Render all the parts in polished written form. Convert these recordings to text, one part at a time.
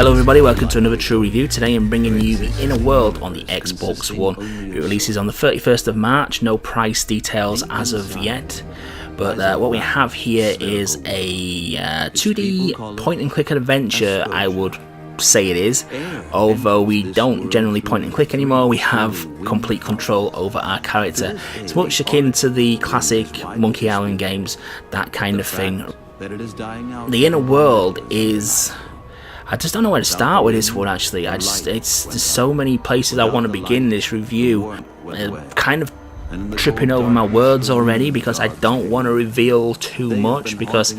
Hello everybody, welcome to another True Review. Today I'm bringing you The Inner World on the Xbox One. It releases on the 31st of March, no price details as of yet. But what we have here is a 2D point-and-click adventure, I would say it is. Although we don't generally point-and-click anymore, we have complete control over our character. It's much akin to the classic Monkey Island games, that kind of thing. The Inner World is... I just don't know where to start with this one, actually. There's so many places I want to begin this review. Kind of tripping over my words already because I don't want to reveal too much, because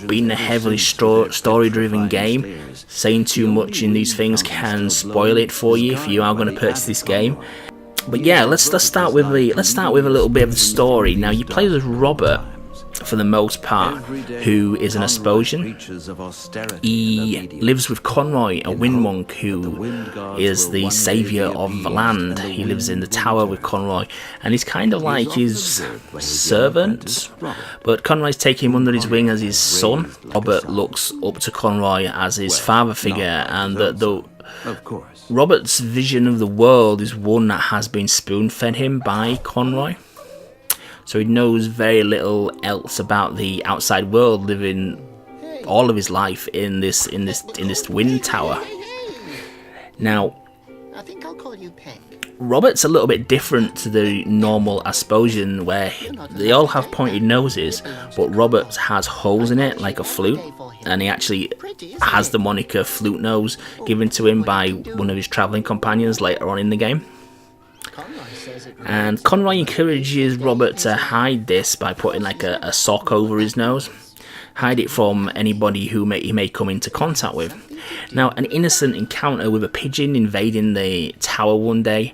being a heavily story-driven game, saying too much in these things can spoil it for you if you are going to purchase this game. But yeah, let's start with a little bit of the story. Now, you play as Robert, for the most part, who is an Asposian. He lives with Conroy, a wind monk who is the saviour of the land. He lives in the tower with Conroy, and he's kind of like his servant, but Conroy's taking him under his wing as his son. Robert looks up to Conroy as his father figure, and Robert's vision of the world is one that has been spoon-fed him by Conroy. So he knows very little else about the outside world, living all of his life in this wind tower. Now, Robert's a little bit different to the normal Asposian, where they all have pointed noses, but Robert has holes in it like a flute, and he actually has the moniker Flute Nose given to him by one of his travelling companions later on in the game. And Conroy encourages Robert to hide this by putting like a sock over his nose. Hide it from anybody who he may come into contact with. Now, an innocent encounter with a pigeon invading the tower one day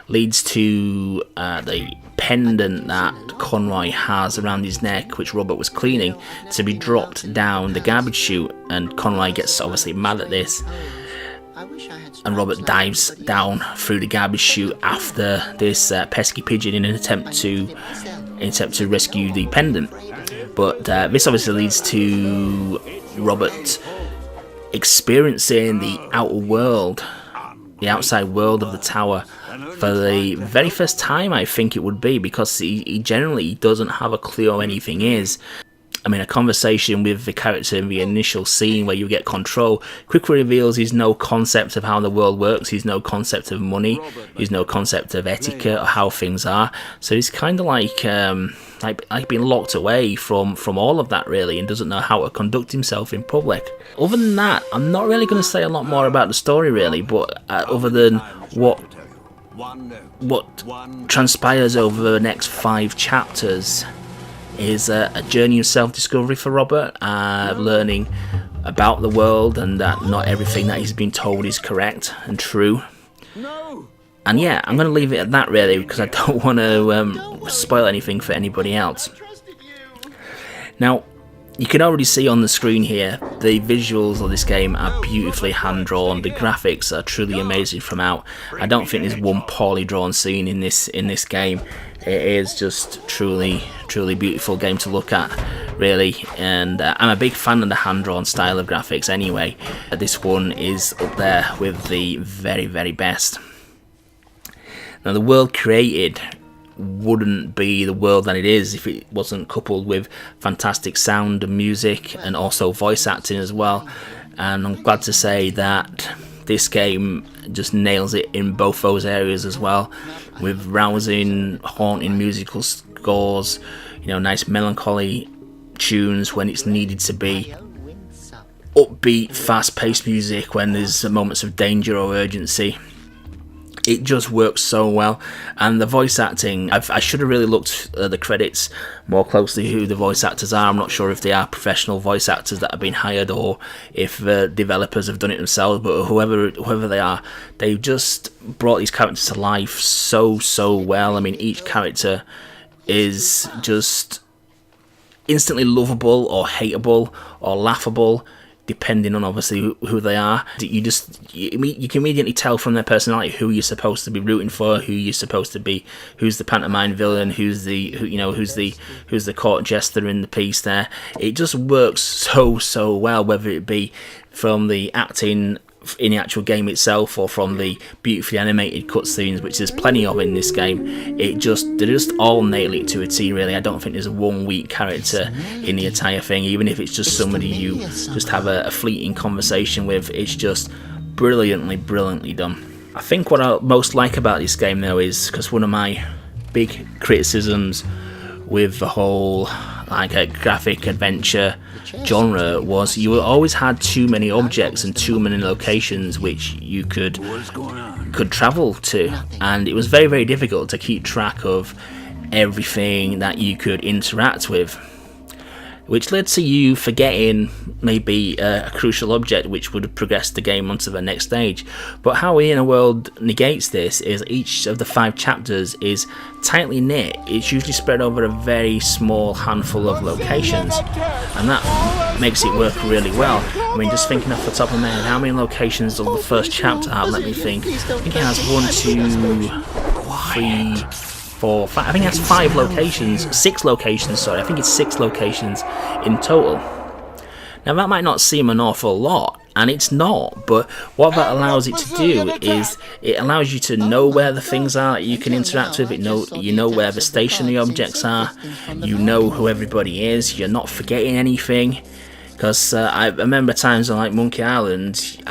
leads to the pendant that Conroy has around his neck, which Robert was cleaning, to be dropped down the garbage chute, and Conroy gets obviously mad at this. And Robert dives down through the garbage chute after this pesky pigeon in an attempt to rescue the pendant. But this obviously leads to Robert experiencing the outer world, the outside world of the tower, for the very first time, I think it would be, because he generally doesn't have a clue what anything is. I mean, a conversation with the character in the initial scene where you get control quickly reveals he's no concept of how the world works, he's no concept of money, he's no concept of etiquette or how things are. So he's kind of like being locked away from all of that, really, and doesn't know how to conduct himself in public. Other than that, I'm not really going to say a lot more about the story, really, but other than what transpires over the next 5 chapters is a journey of self-discovery for Robert, learning about the world and that not everything that he's been told is correct and true. And yeah, I'm going to leave it at that, really, because I don't want to spoil anything for anybody else. Now, you can already see on the screen here, the visuals of this game are beautifully hand-drawn. The graphics are truly amazing from out. I don't think there's one poorly drawn scene in this game. It is just truly beautiful game to look at, really, and I'm a big fan of the hand-drawn style of graphics anyway. This one is up there with the very, very best. Now, the world created wouldn't be the world that it is if it wasn't coupled with fantastic sound and music, and also voice acting as well. And I'm glad to say that this game just nails it in both those areas as well, with rousing, haunting musical scores, nice melancholy tunes when it's needed to be, upbeat, fast-paced music when there's moments of danger or urgency. It just works so well. And the voice acting, I should have really looked at the credits more closely who the voice actors are. I'm not sure if they are professional voice actors that have been hired or if the developers have done it themselves, but whoever they are, they've just brought these characters to life so well. I mean, each character is just instantly lovable or hateable or laughable, depending on obviously who they are. You can immediately tell from their personality who you're supposed to be rooting for, who you're supposed to be, who's the pantomime villain, who's the court jester in the piece there. It just works so well, whether it be from the acting in the actual game itself or from the beautifully animated cutscenes, which there's plenty of in this game. They just all nail it to a T, really. I don't think there's one weak character in the entire thing, even if it's just somebody you just have a fleeting conversation with. It's just brilliantly done. I think what I most like about this game though is, because one of my big criticisms with the whole like a graphic adventure genre was you always had too many objects and too many locations which you could travel to, and it was very difficult to keep track of everything that you could interact with, which led to you forgetting maybe a crucial object which would have progressed the game onto the next stage. But how Inner World negates this is each of the 5 chapters is tightly knit. It's usually spread over a very small handful of locations, and that makes it work really well. I mean, just thinking off the top of my head, how many locations does the first chapter have? Let me think. I think it has 1, 2, 3, 4, 5. I think it has 5 locations, 6 locations, sorry. I think it's 6 locations in total. Now that might not seem an awful lot, and it's not, but what that allows it to do is it allows you to know where the things are you can interact with. You know where the stationary objects are, you know who everybody is, you're not forgetting anything. Because I remember times on like Monkey Island,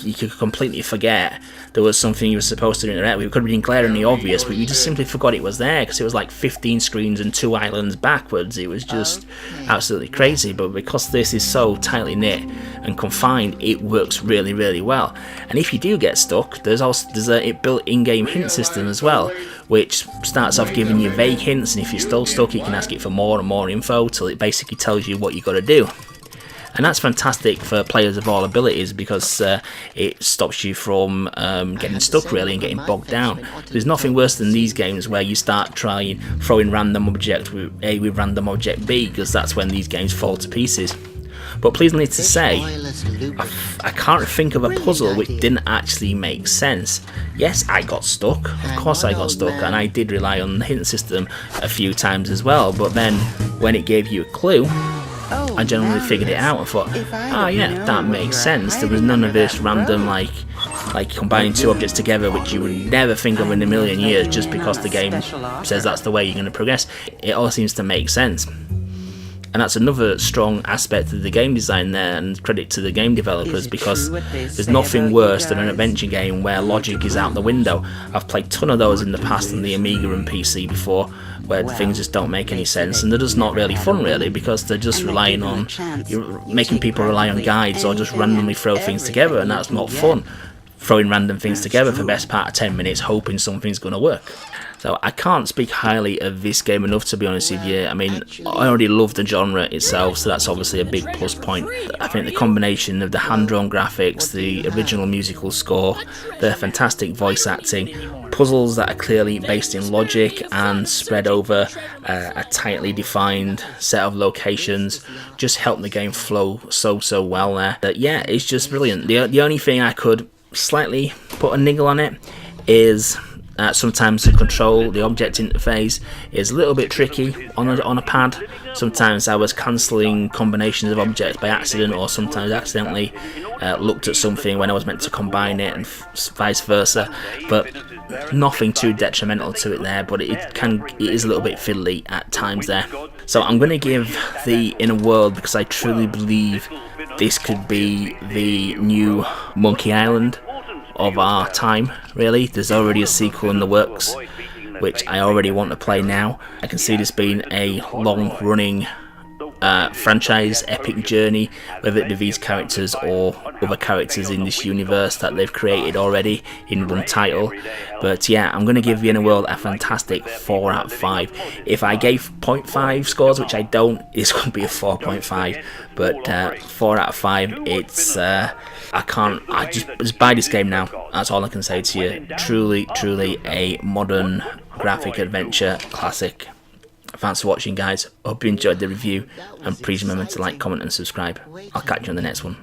you could completely forget there was something you were supposed to interact with. It could have been glaringly obvious, but you just simply forgot it was there because it was like 15 screens and 2 islands backwards. It was just absolutely crazy. But because this is so tightly knit and confined, it works really well. And if you do get stuck, there's a built in-game hint system as well, which starts off giving you vague hints, and if you're still stuck, you can ask it for more and more info till it basically tells you what you got to do. And that's fantastic for players of all abilities because it stops you from getting stuck really and getting bogged down. There's nothing worse than these games where you start throwing random object A with random object B, because that's when these games fall to pieces. But pleasantly to say, I can't think of a puzzle which didn't actually make sense. Yes, I got stuck, of course I got stuck, and I did rely on the hint system a few times as well, but then when it gave you a clue, I generally figured it out and thought, oh yeah, that makes sense. There was none of this random like combining 2 objects together which you would never think of in a million years just because the game says that's the way you're going to progress. It all seems to make sense. And that's another strong aspect of the game design there, and credit to the game developers, because there's nothing worse than an adventure game where logic is out the window. I've played a ton of those in the past on the Amiga and PC before, where things just don't make any sense, and they're just not really fun really, because they're just relying on, you're making people rely on guides or just randomly throw things together, and that's not fun. Throwing random things together for the best part of 10 minutes hoping something's going to work. So I can't speak highly of this game enough, to be honest with you. I mean, I already love the genre itself, so that's obviously a big plus point. I think the combination of the hand-drawn graphics, the original musical score, the fantastic voice acting, puzzles that are clearly based in logic and spread over a tightly defined set of locations just help the game flow so well there. But yeah, it's just brilliant. The only thing I could slightly put a niggle on it is sometimes to control the object interface is a little bit tricky on a pad. Sometimes I was cancelling combinations of objects by accident, or sometimes accidentally looked at something when I was meant to combine it, and vice versa. But nothing too detrimental to it there, but it is a little bit fiddly at times there. So I'm going to give the Inner World, because I truly believe this could be the new Monkey Island of our time, really. There's already a sequel in the works, which I already want to play now. I can see this being a long-running franchise, epic journey, whether it be these characters or other characters in this universe that they've created already in one title. But yeah, I'm going to give the Inner World a fantastic 4 out of 5. If I gave 0.5 scores, which I don't, it's going to be a 4.5. But 4 out of 5, it's I just buy this game now. That's all I can say to you. Truly a modern graphic adventure classic. Thanks for watching, guys. Hope you enjoyed the review, and please remember to like, comment and subscribe. I'll catch you on the next one.